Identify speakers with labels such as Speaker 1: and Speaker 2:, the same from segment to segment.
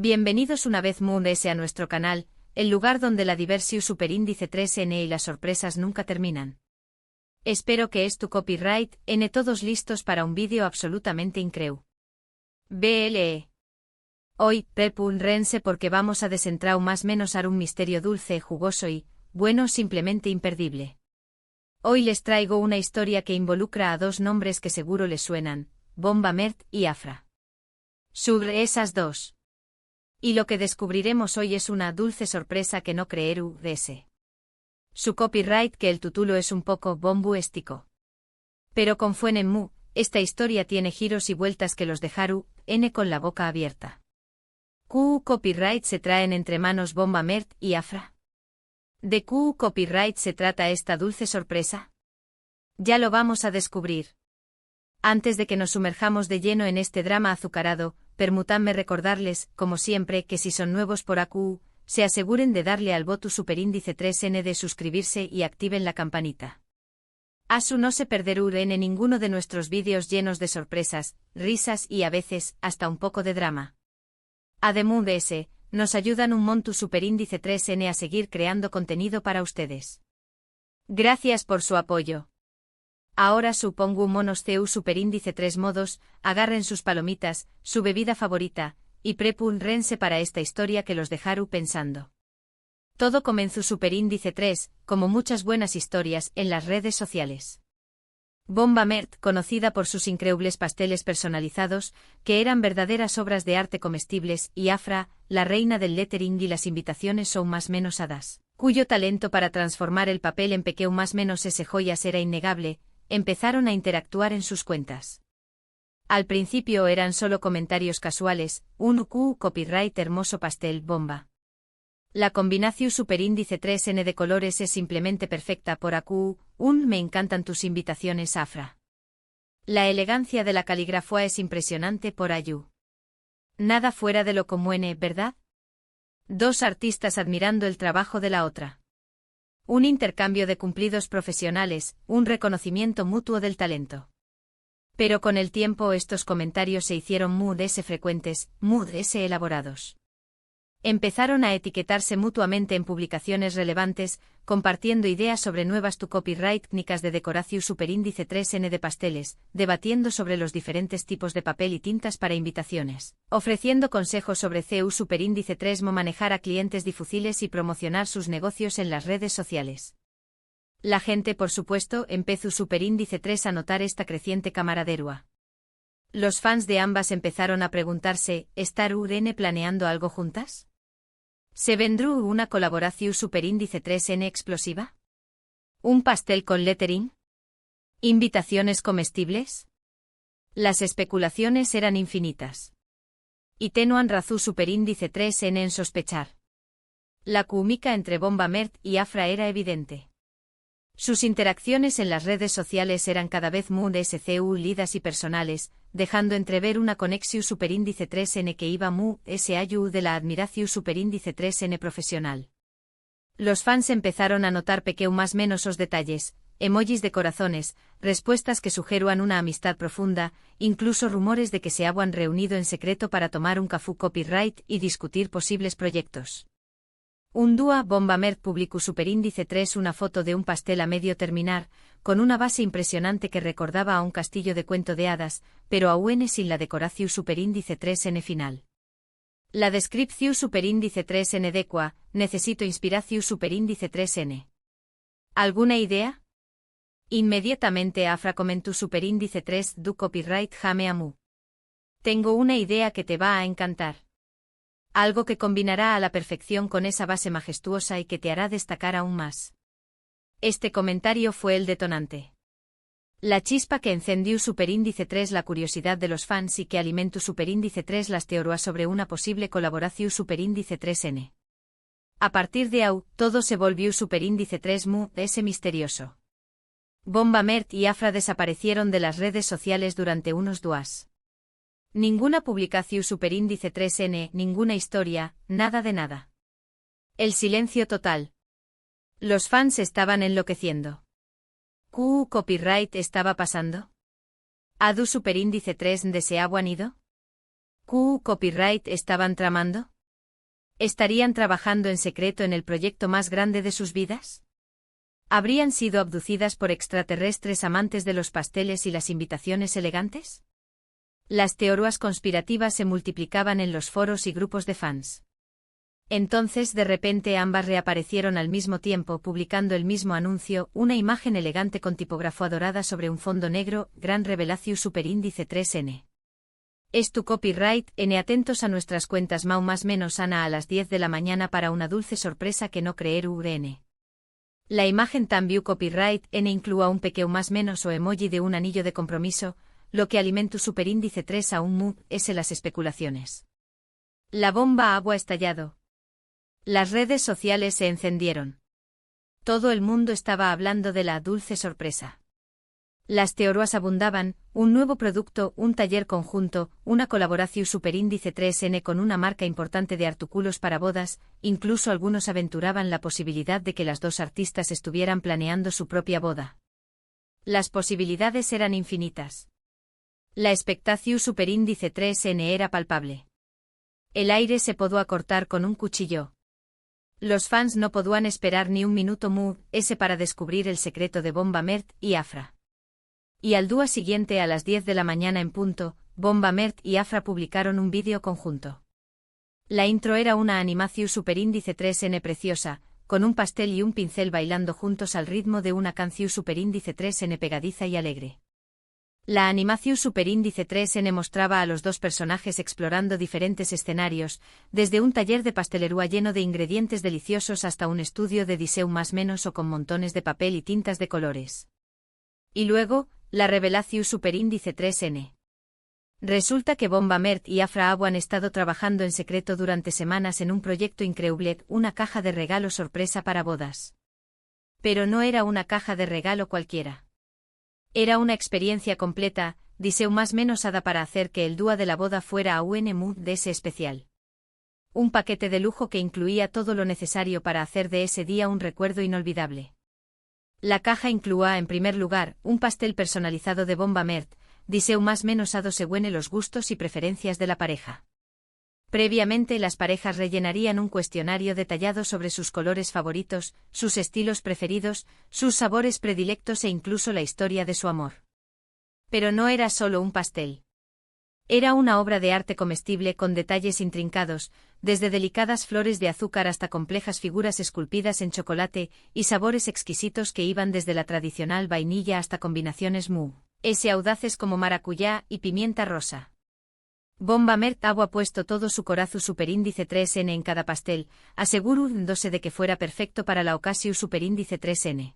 Speaker 1: Bienvenidos una vez más a nuestro canal, el lugar donde la diversión superíndice 3n y las sorpresas nunca terminan. Espero que tu copyright n todos listos para un vídeo absolutamente increíble. BLE. Hoy, prepúrense porque vamos a desentrar más menos a un misterio dulce, jugoso y, bueno, simplemente imperdible. Hoy les traigo una historia que involucra a dos nombres que seguro les suenan, Bomba Mert y Afra. Sobre esas dos. Y lo que descubriremos hoy es una dulce sorpresa que no creerú de su copyright, que el título es un poco bombústico. Pero confíen en mí, esta historia tiene giros y vueltas que los dejaru con la boca abierta. ¿Qué copyright se traen entre manos Bomba Mert y Afra? ¿De qué copyright se trata esta dulce sorpresa? Ya lo vamos a descubrir. Antes de que nos sumerjamos de lleno en este drama azucarado, permítanme recordarles, como siempre, que si son nuevos por aquí, se aseguren de darle al botón superíndice 3n de suscribirse y activen la campanita. Así no se perderán en ninguno de nuestros vídeos llenos de sorpresas, risas y a veces, hasta un poco de drama. Además de ese, nos ayudan un montón superíndice 3n a seguir creando contenido para ustedes. Gracias por su apoyo. Ahora supongo un monos CU superíndice 3 modos, agarren sus palomitas, su bebida favorita, y prepúrense para esta historia que los dejaru pensando. Todo comenzó superíndice 3, como muchas buenas historias, en las redes sociales. Bomba Mert, conocida por sus increíbles pasteles personalizados, que eran verdaderas obras de arte comestibles, y Afra, la reina del lettering y las invitaciones son más menos hadas, cuyo talento para transformar el papel en pequeño más menos ese joyas era innegable, empezaron a interactuar en sus cuentas. Al principio eran solo comentarios casuales, un copyright hermoso pastel bomba. La combinación superíndice 3n de colores es simplemente perfecta por aquí, me encantan tus invitaciones Afra. La elegancia de la caligrafía es impresionante por ayu. Nada fuera de lo común, ¿verdad? Dos artistas admirando el trabajo de la otra. Un intercambio de cumplidos profesionales, un reconocimiento mutuo del talento. Pero con el tiempo estos comentarios se hicieron muy frecuentes, muy elaborados. Empezaron a etiquetarse mutuamente en publicaciones relevantes, compartiendo ideas sobre nuevas copyright técnicas de decoración superíndice 3n de pasteles, debatiendo sobre los diferentes tipos de papel y tintas para invitaciones, ofreciendo consejos sobre CU superíndice 3 manejar a clientes difíciles y promocionar sus negocios en las redes sociales. La gente, por supuesto, empezó superíndice 3 a notar esta creciente camaradería. Los fans de ambas empezaron a preguntarse, ¿estarán planeando algo juntas? ¿Se vendrá una colaboración superíndice 3n explosiva? ¿Un pastel con lettering? ¿Invitaciones comestibles? Las especulaciones eran infinitas. Y tenuan razón superíndice 3n en sospechar. La química entre Bomba Mert y Afra era evidente. Sus interacciones en las redes sociales eran cada vez muy SCU lidas y personales, dejando entrever una conexión superíndice 3n que iba muy SAU de la admiración superíndice 3n profesional. Los fans empezaron a notar pequeño más menos os detalles, emojis de corazones, respuestas que sugeruan una amistad profunda, incluso rumores de que se habían reunido en secreto para tomar un café copyright y discutir posibles proyectos. Un día Bomba Mert publicó superíndice 3 una foto de un pastel a medio terminar, con una base impresionante que recordaba a un castillo de cuento de hadas, pero aún sin la decoración superíndice 3n final. La descripción superíndice 3n adequa, necesito inspiración superíndice 3n. ¿Alguna idea? Inmediatamente Afra comentó superíndice 3 du copyright jame amu. Tengo una idea que te va a encantar. Algo que combinará a la perfección con esa base majestuosa y que te hará destacar aún más. Este comentario fue el detonante. La chispa que encendió superíndice 3 la curiosidad de los fans y que alimentó superíndice 3 las teorías sobre una posible colaboración superíndice 3n. A partir de ahí, todo se volvió superíndice 3 ese misterioso. Bomba Mert y Afra desaparecieron de las redes sociales durante unos días. Ninguna publicación superíndice 3n, ninguna historia, nada de nada. El silencio total. Los fans estaban enloqueciendo. ¿Qué copyright estaba pasando? ¿Adu superíndice 3 deseaban ido? Copyright estaban tramando? ¿Estarían trabajando en secreto en el proyecto más grande de sus vidas? ¿Habrían sido abducidas por extraterrestres amantes de los pasteles y las invitaciones elegantes? Las teorías conspirativas se multiplicaban en los foros y grupos de fans. Entonces de repente ambas reaparecieron al mismo tiempo publicando el mismo anuncio, una imagen elegante con tipógrafo dorada sobre un fondo negro, Gran Revelatio Superíndice 3N. Es tu copyright, N. Atentos a nuestras cuentas Mau más menos Ana a las 10 de la mañana para una dulce sorpresa que no creer URN. La imagen también copyright, N inclúa un pequeño más menos o emoji de un anillo de compromiso, lo que alimenta superíndice 3 a un mu, es las especulaciones. La bomba agua estallado. Las redes sociales se encendieron. Todo el mundo estaba hablando de la dulce sorpresa. Las teorías abundaban, un nuevo producto, un taller conjunto, una colaboración superíndice 3N con una marca importante de artículos para bodas, incluso algunos aventuraban la posibilidad de que las dos artistas estuvieran planeando su propia boda. Las posibilidades eran infinitas. La expectación superíndice 3N era palpable. El aire se podía acortar con un cuchillo. Los fans no podían esperar ni un minuto para descubrir el secreto de Bomba Mert y Afra. Y al día siguiente a las 10 de la mañana en punto, Bomba Mert y Afra publicaron un vídeo conjunto. La intro era una animación superíndice 3N preciosa, con un pastel y un pincel bailando juntos al ritmo de una canción superíndice 3N pegadiza y alegre. La animación superíndice 3N mostraba a los dos personajes explorando diferentes escenarios, desde un taller de pastelería lleno de ingredientes deliciosos hasta un estudio de diseño más menos o con montones de papel y tintas de colores. Y luego, la revelación superíndice 3N. Resulta que Bomba Mert y Afra han estado trabajando en secreto durante semanas en un proyecto increíble, una caja de regalo sorpresa para bodas. Pero no era una caja de regalo cualquiera. Era una experiencia completa, diseño más menos ada para hacer que el día de la boda fuera a un mood de ese especial. Un paquete de lujo que incluía todo lo necesario para hacer de ese día un recuerdo inolvidable. La caja incluía en primer lugar, un pastel personalizado de Bomba Mert, diseño más menos ado según los gustos y preferencias de la pareja. Previamente las parejas rellenarían un cuestionario detallado sobre sus colores favoritos, sus estilos preferidos, sus sabores predilectos e incluso la historia de su amor. Pero no era solo un pastel. Era una obra de arte comestible con detalles intrincados, desde delicadas flores de azúcar hasta complejas figuras esculpidas en chocolate, y sabores exquisitos que iban desde la tradicional vainilla hasta combinaciones audaces como maracuyá y pimienta rosa. Bomba Mert ha puesto todo su corazón superíndice 3N en cada pastel, asegurándose de que fuera perfecto para la ocasión superíndice 3N.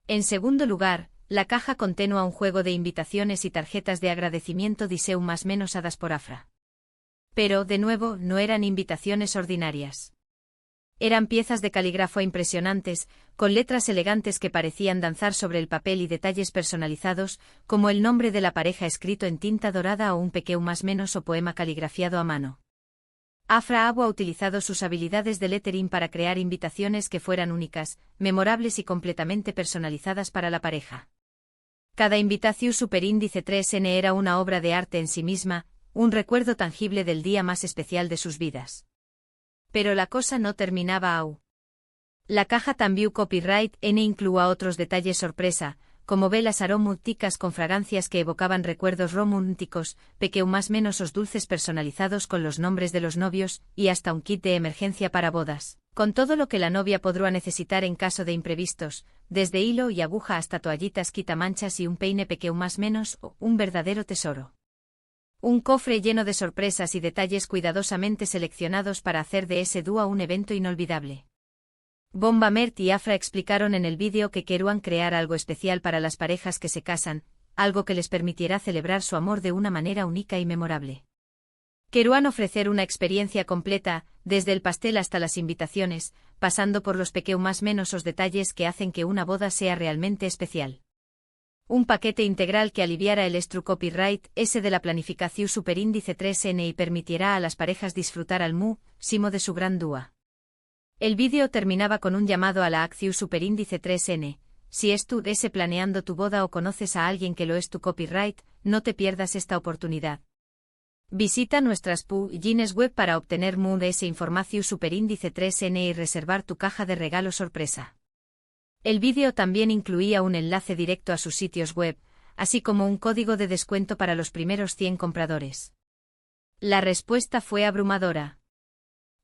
Speaker 1: En segundo lugar, la caja contenía un juego de invitaciones y tarjetas de agradecimiento diseño más menos hadas por Afra. Pero, de nuevo, no eran invitaciones ordinarias. Eran piezas de caligrafía impresionantes, con letras elegantes que parecían danzar sobre el papel y detalles personalizados, como el nombre de la pareja escrito en tinta dorada o un pequeño más menos o poema caligrafiado a mano. Afra ha utilizado sus habilidades de lettering para crear invitaciones que fueran únicas, memorables y completamente personalizadas para la pareja. Cada invitación superíndice 3N era una obra de arte en sí misma, un recuerdo tangible del día más especial de sus vidas. Pero la cosa no terminaba aún. La caja también copyright N incluía otros detalles sorpresa, como velas aromáticas con fragancias que evocaban recuerdos románticos, pequeño más menos os dulces personalizados con los nombres de los novios, y hasta un kit de emergencia para bodas, con todo lo que la novia podrá necesitar en caso de imprevistos, desde hilo y aguja hasta toallitas quitamanchas y un peine pequeño más menos, un verdadero tesoro. Un cofre lleno de sorpresas y detalles cuidadosamente seleccionados para hacer de ese dúo un evento inolvidable. Bomba Mert y Afra explicaron en el vídeo que querían crear algo especial para las parejas que se casan, algo que les permitiera celebrar su amor de una manera única y memorable. Querían ofrecer una experiencia completa, desde el pastel hasta las invitaciones, pasando por los pequeños más menos os detalles que hacen que una boda sea realmente especial. Un paquete integral que aliviara el copyright S de la planificación superíndice 3N y permitiera a las parejas disfrutar al máximo de su gran dúa. El vídeo terminaba con un llamado a la acción superíndice 3N. Si es tu planeando tu boda o conoces a alguien que lo es tu copyright, no te pierdas esta oportunidad. Visita nuestras páginas web para obtener ese información superíndice 3N y reservar tu caja de regalo sorpresa. El vídeo también incluía un enlace directo a sus sitios web, así como un código de descuento para los primeros 100 compradores. La respuesta fue abrumadora.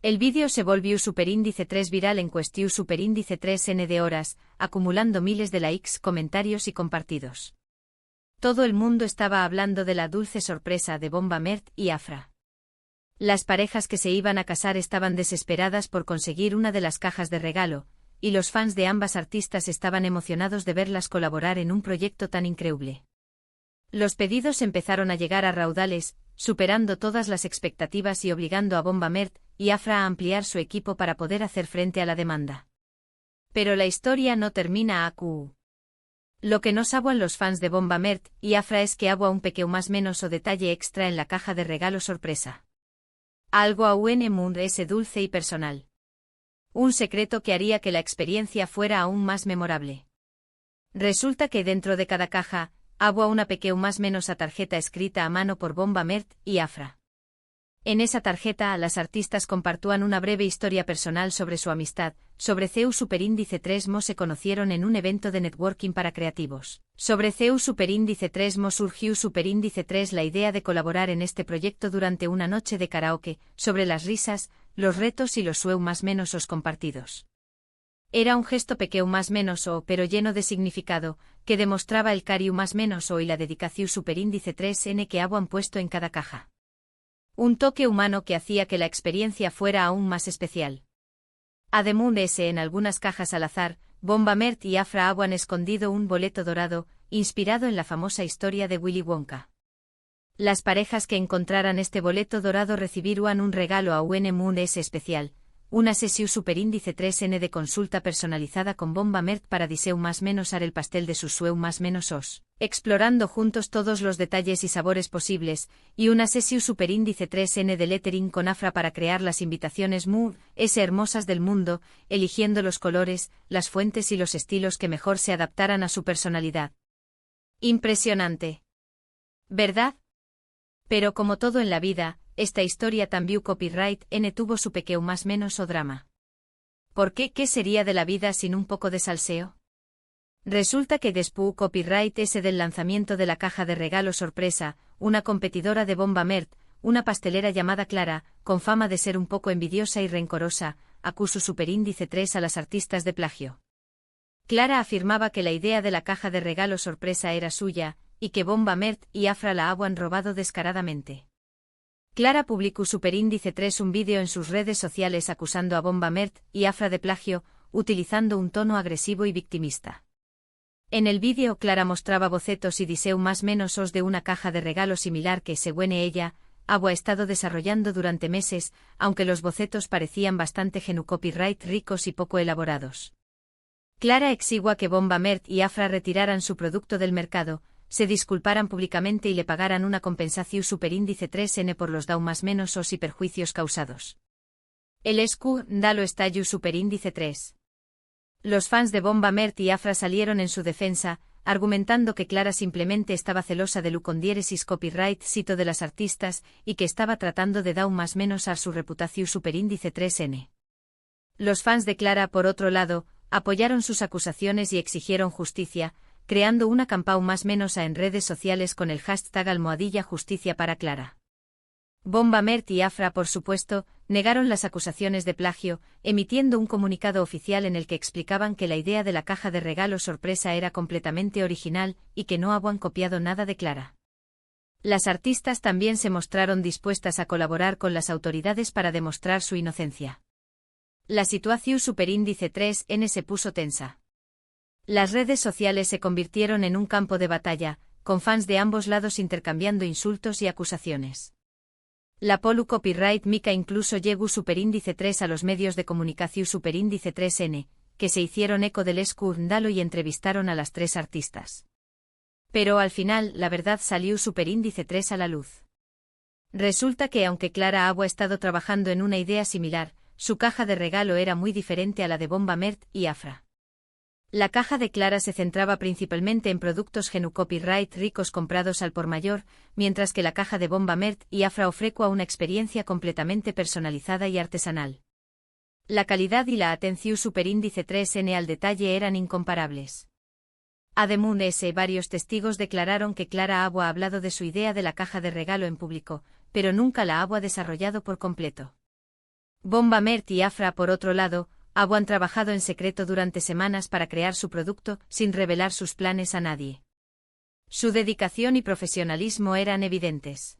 Speaker 1: El vídeo se volvió superíndice 3 viral en cuestión superíndice 3N de horas, acumulando miles de likes, comentarios y compartidos. Todo el mundo estaba hablando de la dulce sorpresa de Bomba Mert y Afra. Las parejas que se iban a casar estaban desesperadas por conseguir una de las cajas de regalo, y los fans de ambas artistas estaban emocionados de verlas colaborar en un proyecto tan increíble. Los pedidos empezaron a llegar a raudales, superando todas las expectativas y obligando a Bomba Mert y Afra a ampliar su equipo para poder hacer frente a la demanda. Pero la historia no termina aquí. Lo que no saben los fans de Bomba Mert y Afra es que habrá un pequeño más menos o detalle extra en la caja de regalo sorpresa. Algo aún ese dulce y personal. Un secreto que haría que la experiencia fuera aún más memorable. Resulta que dentro de cada caja, habrá una pequeña más menos a tarjeta escrita a mano por Bomba Mert y Afra. En esa tarjeta, las artistas compartúan una breve historia personal sobre su amistad. Sobre CEU Superíndice 3 Mo se conocieron en un evento de networking para creativos. Sobre CEU Superíndice 3 Mo surgió Superíndice 3 la idea de colaborar en este proyecto durante una noche de karaoke, sobre las risas, los retos y los sueu más menos os compartidos. Era un gesto pequeño más menos o, pero lleno de significado, que demostraba el cariu más menos o y la dedicación Superíndice 3N que habían puesto en cada caja. Un toque humano que hacía que la experiencia fuera aún más especial. Además de ese, en algunas cajas al azar, Bomba Mert y Afra habían escondido un boleto dorado, inspirado en la famosa historia de Willy Wonka. Las parejas que encontraran este boleto dorado recibirán un regalo a ese especial, una sesión superíndice 3N de consulta personalizada con Bomba Mert para diseu más menos ar el pastel de sus sueu más menos os, explorando juntos todos los detalles y sabores posibles, y una sesión superíndice 3N de lettering con Afra para crear las invitaciones hermosas del mundo, eligiendo los colores, las fuentes y los estilos que mejor se adaptaran a su personalidad. Impresionante. ¿Verdad? Pero como todo en la vida, esta historia también copyright N tuvo su pequeño más menos o drama. ¿Por qué? ¿Qué sería de la vida sin un poco de salseo? Resulta que después copyright S del lanzamiento de la caja de regalo sorpresa, una competidora de Bomba Mert, una pastelera llamada Clara, con fama de ser un poco envidiosa y rencorosa, acusó superíndice 3 a las artistas de plagio. Clara afirmaba que la idea de la caja de regalo sorpresa era suya, y que Bomba Mert y Afra la habían robado descaradamente. Clara publicó superíndice 3 un vídeo en sus redes sociales acusando a Bomba Mert y Afra de plagio, utilizando un tono agresivo y victimista. En el vídeo Clara mostraba bocetos y diseu más menos os de una caja de regalo similar que, según ella, había estado desarrollando durante meses, aunque los bocetos parecían bastante copyright ricos y poco elaborados. Clara exigua que Bomba Mert y Afra retiraran su producto del mercado, se disculparan públicamente y le pagaran una compensación superíndice 3N por los más menos os y perjuicios causados. El escándalo estalló superíndice 3. Los fans de Bomba Mert y Afra salieron en su defensa, argumentando que Clara simplemente estaba celosa de lu condiéresis copyright cito de las artistas y que estaba tratando de dar más menos a su reputación superíndice 3N. Los fans de Clara, por otro lado, apoyaron sus acusaciones y exigieron justicia, creando una campaña más menos en redes sociales con el hashtag #justicia para Clara. Bomba Mert y Afra, por supuesto, negaron las acusaciones de plagio, emitiendo un comunicado oficial en el que explicaban que la idea de la caja de regalo sorpresa era completamente original y que no habían copiado nada de Clara. Las artistas también se mostraron dispuestas a colaborar con las autoridades para demostrar su inocencia. La situación superíndice 3N se puso tensa. Las redes sociales se convirtieron en un campo de batalla, con fans de ambos lados intercambiando insultos y acusaciones. La polu copyright mica incluso llegó superíndice 3 a los medios de comunicación superíndice 3N, que se hicieron eco del escándalo y entrevistaron a las tres artistas. Pero al final, la verdad salió superíndice 3 a la luz. Resulta que aunque Clara había estado trabajando en una idea similar, su caja de regalo era muy diferente a la de Bomba Mert y Afra. La caja de Clara se centraba principalmente en productos GNU Copyright ricos comprados al por mayor, mientras que la caja de Bomba Mert y Afra ofrecía una experiencia completamente personalizada y artesanal. La calidad y la atención superíndice 3N al detalle eran incomparables. Además, varios testigos declararon que Clara Agua ha hablado de su idea de la caja de regalo en público, pero nunca la ha desarrollado por completo. Bomba Mert y Afra, por otro lado, han trabajado en secreto durante semanas para crear su producto, sin revelar sus planes a nadie. Su dedicación y profesionalismo eran evidentes.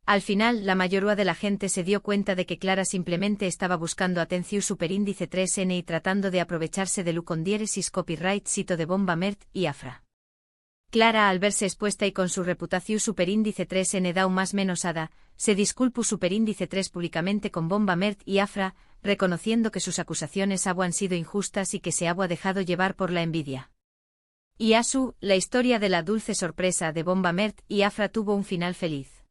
Speaker 1: Al final, la mayoría de la gente se dio cuenta de que Clara simplemente estaba buscando atención superíndice 3N y tratando de aprovecharse de Lucondieresis copyright sito de Bomba Mert y Afra. Clara, al verse expuesta y con su reputación superíndice 3N da un más menos hada, se disculpó superíndice 3 públicamente con Bomba Mert y Afra, reconociendo que sus acusaciones han sido injustas y que se ha dejado llevar por la envidia. Y la historia de la dulce sorpresa de Bomba Mert y Afra tuvo un final feliz.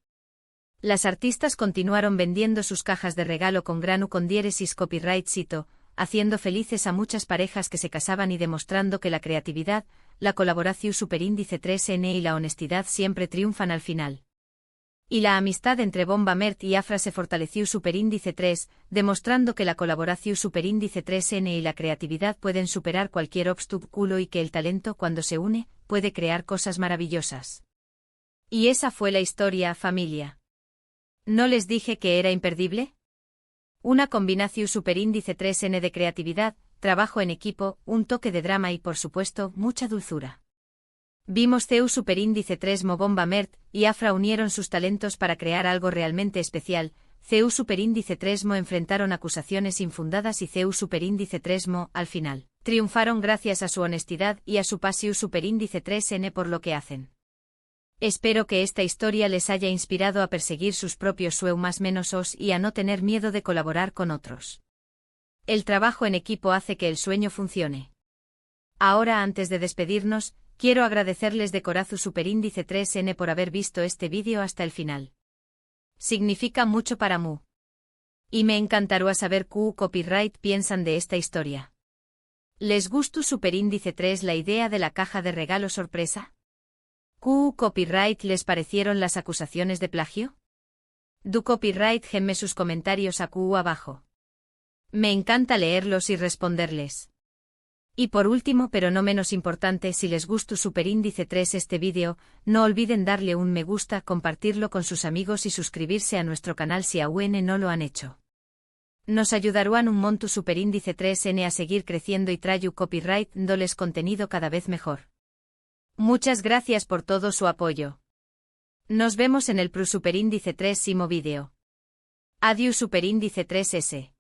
Speaker 1: Las artistas continuaron vendiendo sus cajas de regalo con GNU Copyright copyright sito, haciendo felices a muchas parejas que se casaban y demostrando que la creatividad, la colaboración superíndice 3N y la honestidad siempre triunfan al final. Y la amistad entre Bomba Mert y Afra se fortaleció superíndice 3, demostrando que la colaboración superíndice 3N y la creatividad pueden superar cualquier obstáculo y que el talento, cuando se une, puede crear cosas maravillosas. Y esa fue la historia, familia. ¿No les dije que era imperdible? Una combinación superíndice 3N de creatividad, trabajo en equipo, un toque de drama y, por supuesto, mucha dulzura. Vimos CEU superíndice 3 Mo Bomba Mert y Afra unieron sus talentos para crear algo realmente especial. CEU superíndice 3 Mo enfrentaron acusaciones infundadas y CEU superíndice 3 Mo, al final, triunfaron gracias a su honestidad y a su pasión superíndice 3N por lo que hacen. Espero que esta historia les haya inspirado a perseguir sus propios sueños más menos os y a no tener miedo de colaborar con otros. El trabajo en equipo hace que el sueño funcione. Ahora, antes de despedirnos, quiero agradecerles de corazón superíndice 3N por haber visto este vídeo hasta el final. Significa mucho para mí. Y me encantaría saber qué copyright piensan de esta historia. ¿Les gustó superíndice 3 la idea de la caja de regalo sorpresa? ¿Qué copyright les parecieron las acusaciones de plagio? Du copyright genme sus comentarios abajo. Me encanta leerlos y responderles. Y por último, pero no menos importante, si les gustó superíndice 3 este vídeo, no olviden darle un me gusta, compartirlo con sus amigos y suscribirse a nuestro canal si aún no lo han hecho. Nos ayudarán un montón superíndice 3N a seguir creciendo y traer copyright dándoles contenido cada vez mejor. Muchas gracias por todo su apoyo. Nos vemos en el superíndice 3 próximo vídeo. Adiós superíndice 3S.